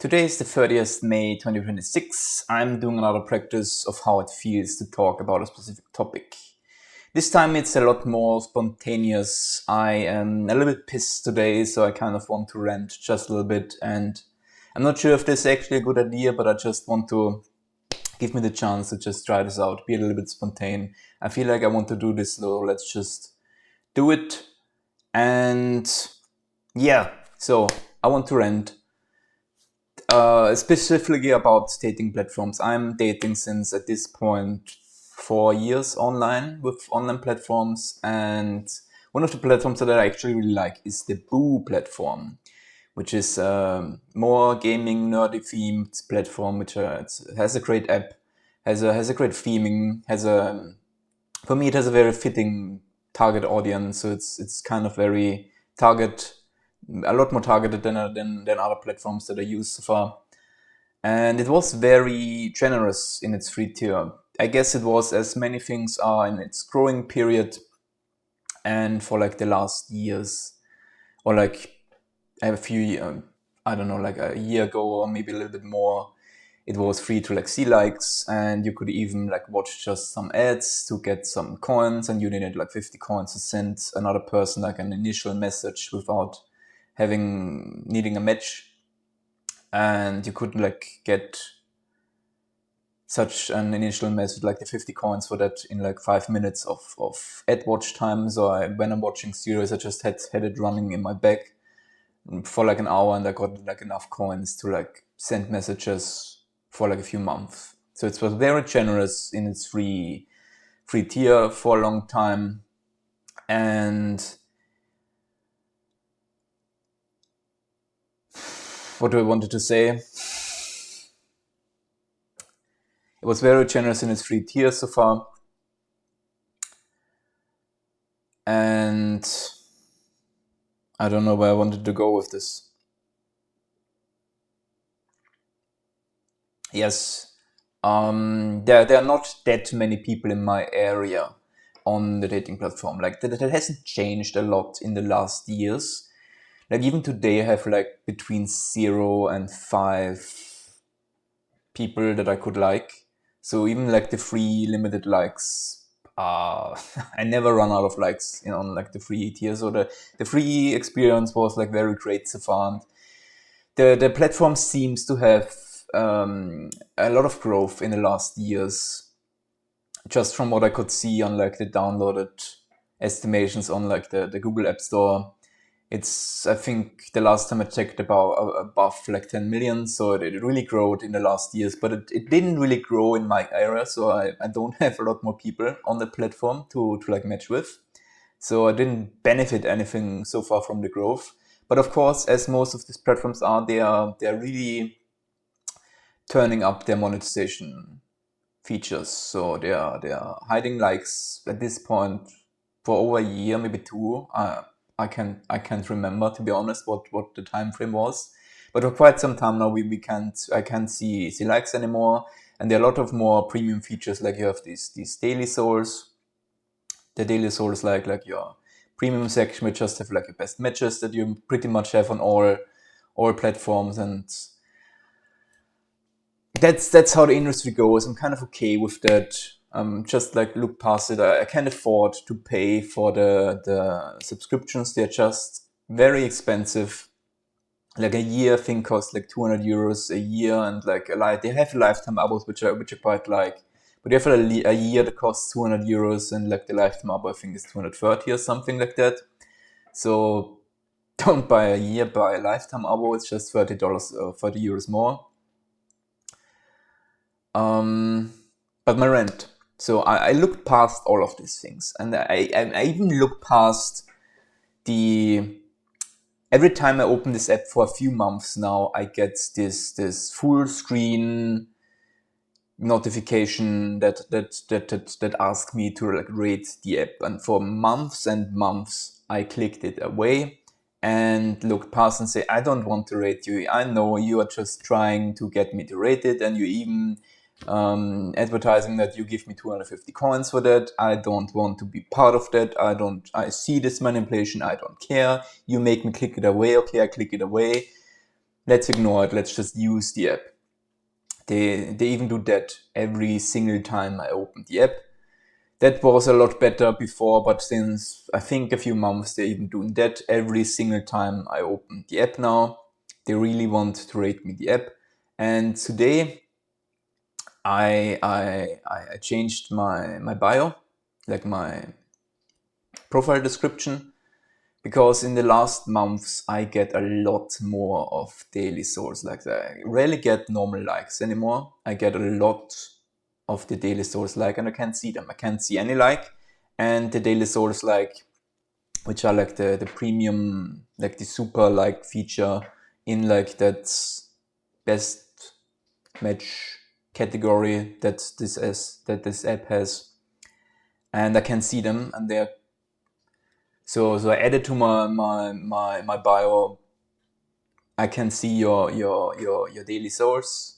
Today is the 30th May 2026. I'm doing another practice of how it feels to talk about a specific topic. This time it's a lot more spontaneous. I am a little bit pissed today, so I kind of want to rant just a little bit. And I'm not sure if this is actually a good idea, but I just want to give me the chance to just try this out, be a little bit spontaneous. I feel like I want to do this, so let's just do it. And yeah, so I want to rant. Specifically about dating platforms. I'm dating since at this point 4 years online with online platforms, and one of the platforms that I actually really like is the Boo platform, which is more gaming nerdy themed platform, which has a great app, has a great theming, for me it has a very fitting target audience, so it's kind of very a lot more targeted than other platforms that I used so far. And it was very generous in its free tier. I guess it was, as many things are, in its growing period. And for like the last years, or like a few, I don't know, like a year ago or maybe a little bit more, it was free to like see likes, and you could even like watch just some ads to get some coins, and you needed like 50 coins to send another person like an initial message without needing a match. And you could like get such an initial message like the 50 coins for that in like 5 minutes of ad watch time. So when I'm watching series, I just had it running in my back for like an hour, and I got like enough coins to like send messages for like a few months. So it was very generous in its free tier for a long time. And what do I wanted to say? It was very generous in its free tier so far. And I don't know where I wanted to go with this. Yes, there are not that many people in my area on the dating platform. Like that hasn't changed a lot in the last years. Like even today I have like between 0 and 5 people that I could like. So even like the free limited likes, I never run out of likes, on like the free tier. So the free experience was like very great so far. And the platform seems to have a lot of growth in the last years, just from what I could see on like the downloaded estimations on like the Google App Store. It's, I think the last time I checked, about above like 10 million. So it really growed in the last years, but it didn't really grow in my area. So I don't have a lot more people on the platform to like match with. So I didn't benefit anything so far from the growth. But of course, as most of these platforms are, they're really turning up their monetization features. So they are hiding likes at this point for over a year, maybe two. I can't remember, to be honest, what the time frame was. But for quite some time now, I can't see likes anymore. And there are a lot of more premium features, like you have these daily souls. The daily souls like your premium section, which just have like your best matches that you pretty much have on all platforms. And that's how the industry goes. I'm kind of okay with that. Just like look past it. I can't afford to pay for the subscriptions. They're just very expensive. Like a year, I think, costs like 200 euros a year, and like they have lifetime abos, which I quite like. But you have a year that costs 200 euros, and like the lifetime abo, I think, is 230 or something like that. So don't buy a year, buy a lifetime abo. It's just $30 or 30 euros more. But my rant. So I looked past all of these things, and I even looked past every time I open this app for a few months now, I get this full screen notification that asks me to like rate the app. And for months and months, I clicked it away and looked past and say, I don't want to rate you. I know you are just trying to get me to rate it, and you even advertising that you give me 250 coins for that. I don't want to be part of that. I see this manipulation. I don't care. You make me click it away. Okay, I click it away. let's ignore it. Let's just use the app. They even do that every single time I open the app. That was a lot better before, but since I think a few months, they're even doing that every single time I open the app now. They really want to rate me the app. And today I changed my bio, like my profile description, because in the last months I get a lot more of daily source likes. I rarely get normal likes anymore. I get a lot of the daily source like, and I can't see them. I can't see any like, and the daily source like, which are like the premium, like the super like feature in like that best match category that this app has, and I can see them, and they're so I added to my bio. I can see your daily source,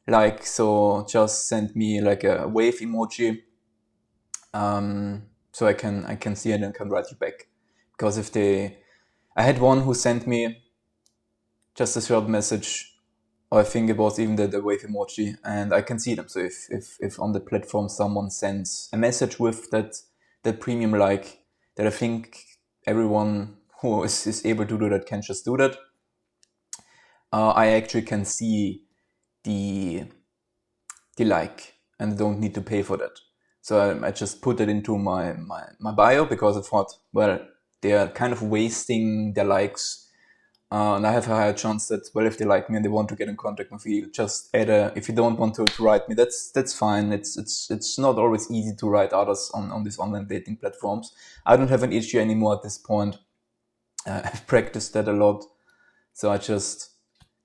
like, so just send me like a wave emoji, so I can see it and can write you back. Because I had one who sent me just a short message, or I think it was even the wave emoji, and I can see them. So if on the platform someone sends a message with that premium like, that I think everyone who is able to do that can just do that, I actually can see the like, and don't need to pay for that. So I just put it into my bio, because I thought, well, they are kind of wasting their likes, and I have a higher chance that, well, if they like me and they want to get in contact with me, just if you don't want to write me, that's fine. It's not always easy to write others on these online dating platforms. I don't have an issue anymore at this point. I've practiced that a lot, so I just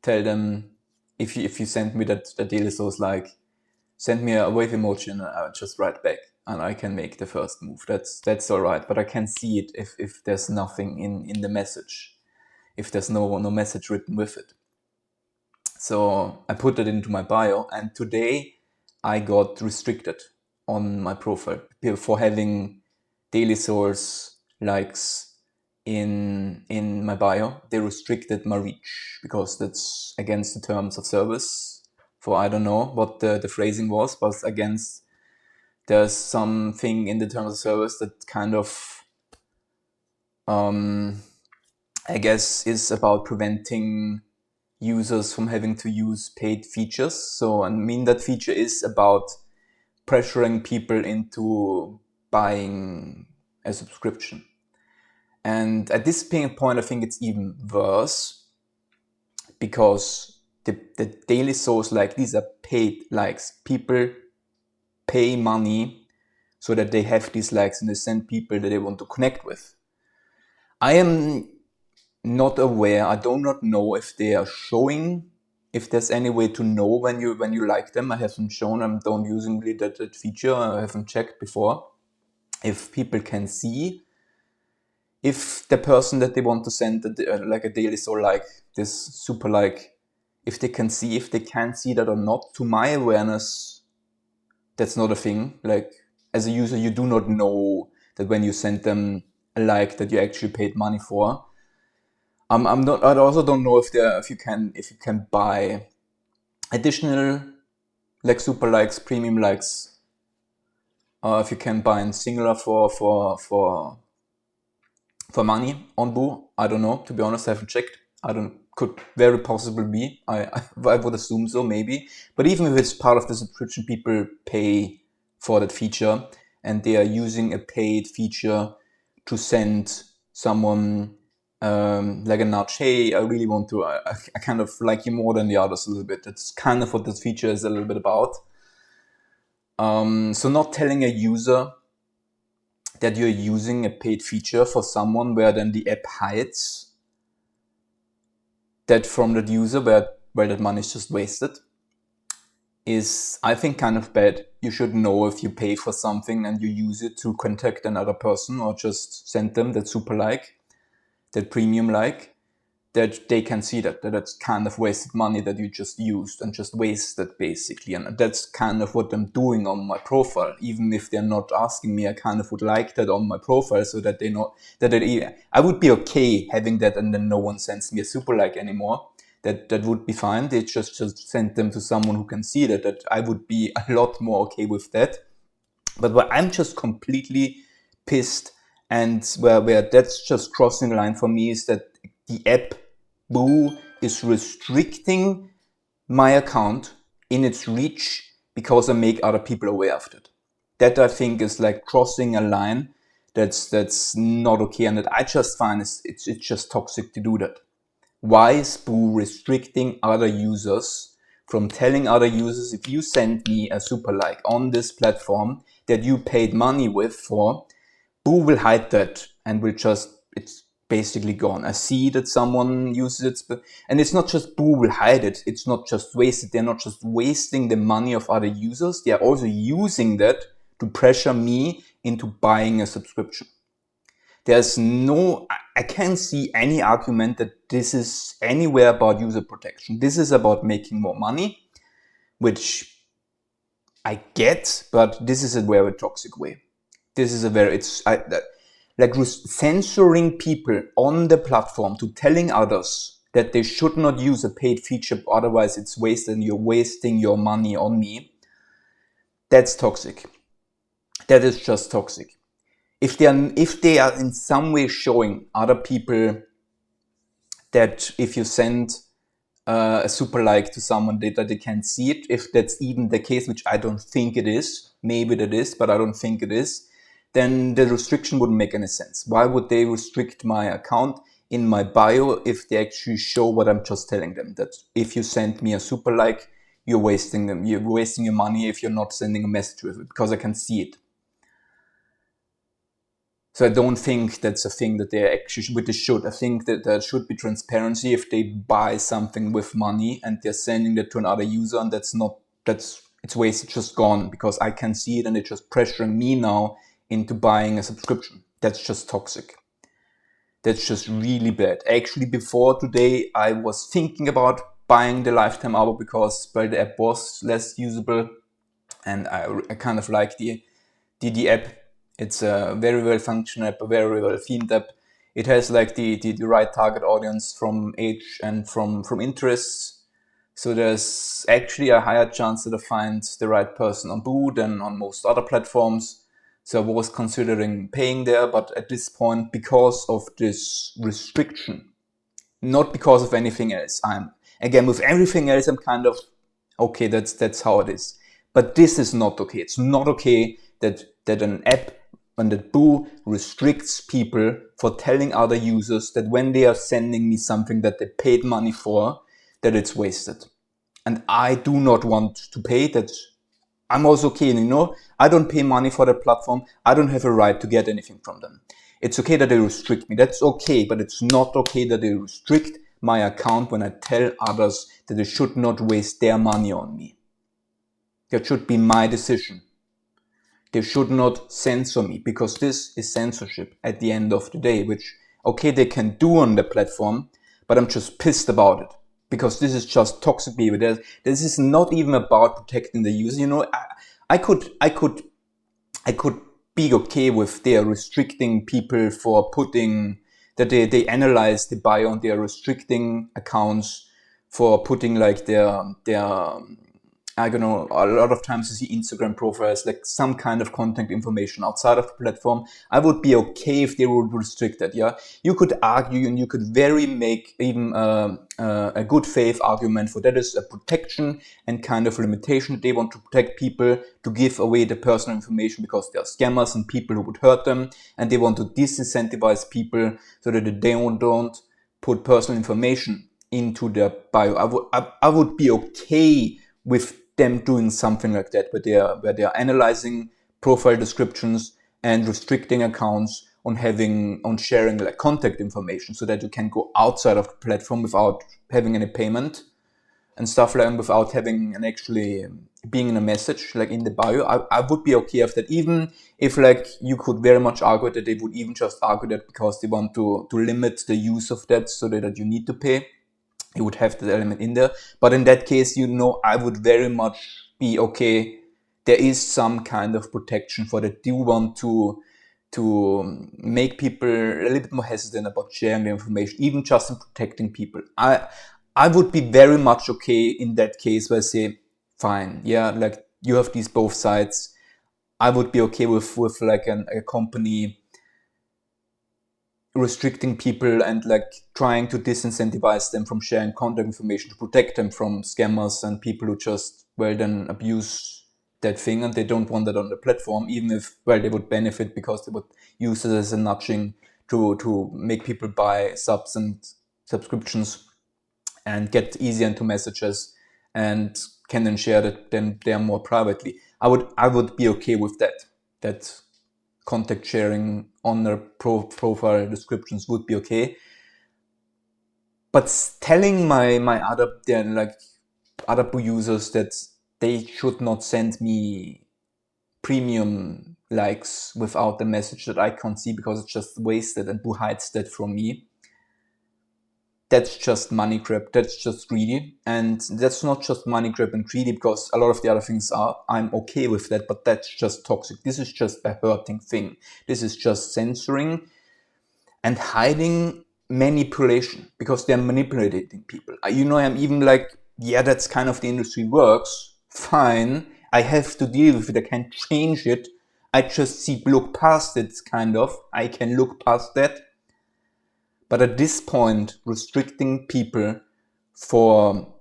tell them, if you send me that daily source like, send me a wave emoji and I'll just write back, and I can make the first move. That's all right, but I can see it if there's nothing in the message, if there's no message written with it. So I put it into my bio, and today I got restricted on my profile for having daily source likes in my bio. They restricted my reach because that's against the terms of service. For I don't know what the phrasing was, but against, there's something in the terms of service that kind of I guess is about preventing users from having to use paid features. So I mean, that feature is about pressuring people into buying a subscription. And at this point, I think it's even worse, because the daily source like, these are paid likes. People pay money so that they have these likes, and they send people that they want to connect with. I am not aware. I do not know if they are showing, if there's any way to know when you like them. I haven't shown. I don't using really that feature. I haven't checked before if people can see if the person that they want to send like a daily soul like, this super like, if they can see that or not. To my awareness, that's not a thing. Like, as a user, you do not know that when you send them a like that you actually paid money for. I also don't know if you can buy additional like super likes, premium likes, if you can buy in singular for money on Boo. I don't know, to be honest. I haven't checked. Could very possibly be. I would assume so, maybe. But even if it's part of the subscription, people pay for that feature, and they are using a paid feature to send someone like a nudge. Hey, I really want to. I kind of like you more than the others a little bit. That's kind of what this feature is a little bit about. So not telling a user that you're using a paid feature for someone, where then the app hides that from that user, where that money is just wasted, is, I think, kind of bad. You should know if you pay for something and you use it to contact another person, or just send them that super like, that premium like, that they can see that that's kind of wasted money that you just used and just wasted, basically. And that's kind of what I'm doing on my profile. Even if they're not asking me, I kind of would like that on my profile, so that they know that I would be okay having that, and then no one sends me a super like anymore. that would be fine. They just send them to someone who can see that I would be a lot more okay with that. But where I'm just completely pissed and where that's just crossing the line for me is that the app Boo is restricting my account in its reach because I make other people aware of it. That I think is like crossing a line that's not okay, and that I just find it's just toxic to do that. Why is Boo restricting other users from telling other users, if you send me a super like on this platform that you paid money with for, Boo will hide that and will just, it's basically gone. I see that someone uses it, and it's not just Boo will hide it. It's not just wasted. They're not just wasting the money of other users. They are also using that to pressure me into buying a subscription. There's no, I can't see any argument that this is anywhere about user protection. This is about making more money, which I get, but this is a very toxic way. This is a very, censoring people on the platform to telling others that they should not use a paid feature, otherwise it's wasted and you're wasting your money on me. That's toxic. That is just toxic. If they are in some way showing other people that if you send a super like to someone that they can't see it, if that's even the case, which I don't think it is, maybe that is, but I don't think it is, then the restriction wouldn't make any sense. Why would they restrict my account in my bio if they actually show what I'm just telling them? That if you send me a super like, you're wasting them. You're wasting your money if you're not sending a message with it, because I can see it. So I don't think that's a thing that they actually should. I think that there should be transparency if they buy something with money and they're sending that to another user, and it's wasted, just gone, because I can see it and it's just pressuring me now into buying a subscription. That's just toxic. That's just really bad. Actually, before today, I was thinking about buying the lifetime abo because the app was less usable, and I kind of like the app. It's a very well functional app, a very well themed app. It has like the right target audience from age and from interests. So there's actually a higher chance that I find the right person on Boo than on most other platforms. So I was considering paying there, but at this point, because of this restriction, not because of anything else, with everything else, I'm kind of, okay, that's how it is. But this is not okay. It's not okay that an app and that Boo restricts people for telling other users that when they are sending me something that they paid money for, that it's wasted. And I do not want to pay that. I'm also okay, I don't pay money for the platform. I don't have a right to get anything from them. It's okay that they restrict me. That's okay, but it's not okay that they restrict my account when I tell others that they should not waste their money on me. That should be my decision. They should not censor me, because this is censorship at the end of the day, which, okay, they can do on the platform, but I'm just pissed about it, because this is just toxic behavior. This is not even about protecting the user. I could be okay with they are restricting people for putting that they analyze the bio and they are restricting accounts for putting like their I don't know, a lot of times you see Instagram profiles, like some kind of content information outside of the platform. I would be okay if they would restrict that, yeah? You could argue and you could make even a good faith argument for that is a protection and kind of limitation. They want to protect people to give away the personal information because they are scammers and people who would hurt them, and they want to disincentivize people so that they don't put personal information into their bio. I would be okay with them doing something like that, where they are analyzing profile descriptions and restricting accounts on sharing like contact information, so that you can go outside of the platform without having any payment and stuff like that, without having an actually being in a message like in the bio. I would be okay with that, even if like you could very much argue that they would even just argue that because they want to limit the use of that so that you need to pay. You would have that element in there. But in that case, I would very much be okay. There is some kind of protection for that. Do you want to make people a little bit more hesitant about sharing the information, even just in protecting people? I would be very much okay in that case where I say, fine, yeah, like you have these both sides. I would be okay with like a company restricting people and like trying to disincentivize them from sharing contact information to protect them from scammers and people who just, well, then abuse that thing and they don't want that on the platform, even if, well, they would benefit because they would use it as a nudging to make people buy subs and subscriptions and get easier into messages and can then share that then they are more privately. I would be okay with that contact sharing on their profile descriptions would be okay. But telling my other users that they should not send me premium likes without the message that I can't see because it's just wasted and who hides that from me, that's just money grab, that's just greedy. And that's not just money grab and greedy because a lot of the other things are, I'm okay with that, but that's just toxic. This is just a hurting thing. This is just censoring and hiding manipulation because they're manipulating people. I'm even like, yeah, that's kind of the industry works. Fine. I have to deal with it. I can't change it. I just look past it, kind of. I can look past that. But at this point, restricting people for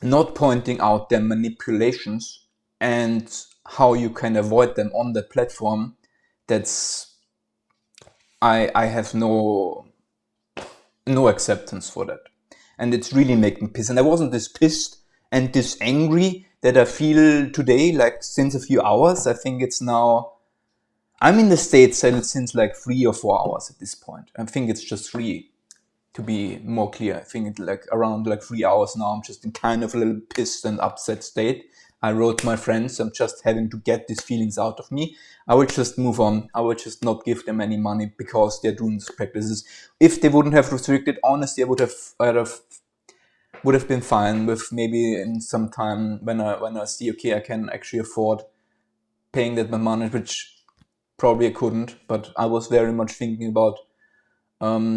not pointing out their manipulations and how you can avoid them on the platform, that's I have no acceptance for that. And it's really making me pissed. And I wasn't this pissed and this angry that I feel today, like since a few hours. I think it's now, I'm in the States since like 3 or 4 hours at this point. I think it's just 3, to be more clear. I think it's like around like 3 hours now. I'm just in kind of a little pissed and upset state. I wrote my friends, I'm just having to get these feelings out of me. I would just move on. I would just not give them any money because they're doing these practices. If they wouldn't have restricted, honestly, would have been fine with maybe in some time when I see, okay, I can actually afford paying that money, which probably I couldn't, but I was very much thinking about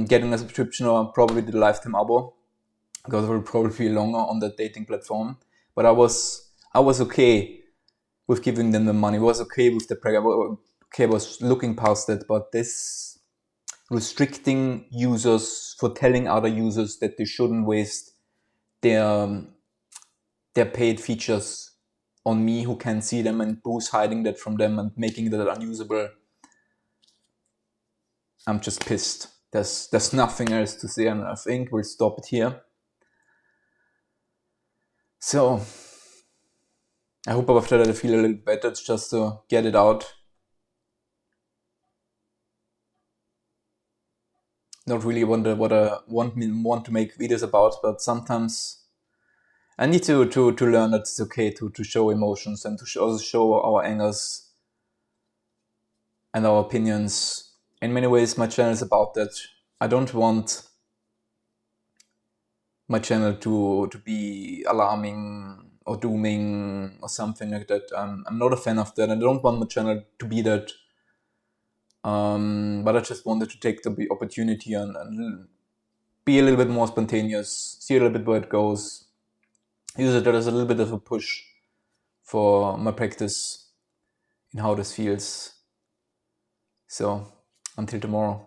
getting a subscription or probably the lifetime abo because it will probably be longer on that dating platform. But I was okay with giving them the money. I was okay with the I was looking past it. But this restricting users for telling other users that they shouldn't waste their paid features on me who can see them and who's hiding that from them and making that unusable. I'm just pissed. There's nothing else to say, and I think we'll stop it here. So I hope after that I feel a little better. It's just to get it out. Not really what I want to make videos about, but sometimes I need to learn that it's okay to show emotions and to also show our angers and our opinions. In many ways, my channel is about that. I don't want my channel to be alarming or dooming or something like that. I'm not a fan of that. I don't want my channel to be that. But I just wanted to take the opportunity and be a little bit more spontaneous, see a little bit where it goes, use it as a little bit of a push for my practice in how this feels. So until tomorrow.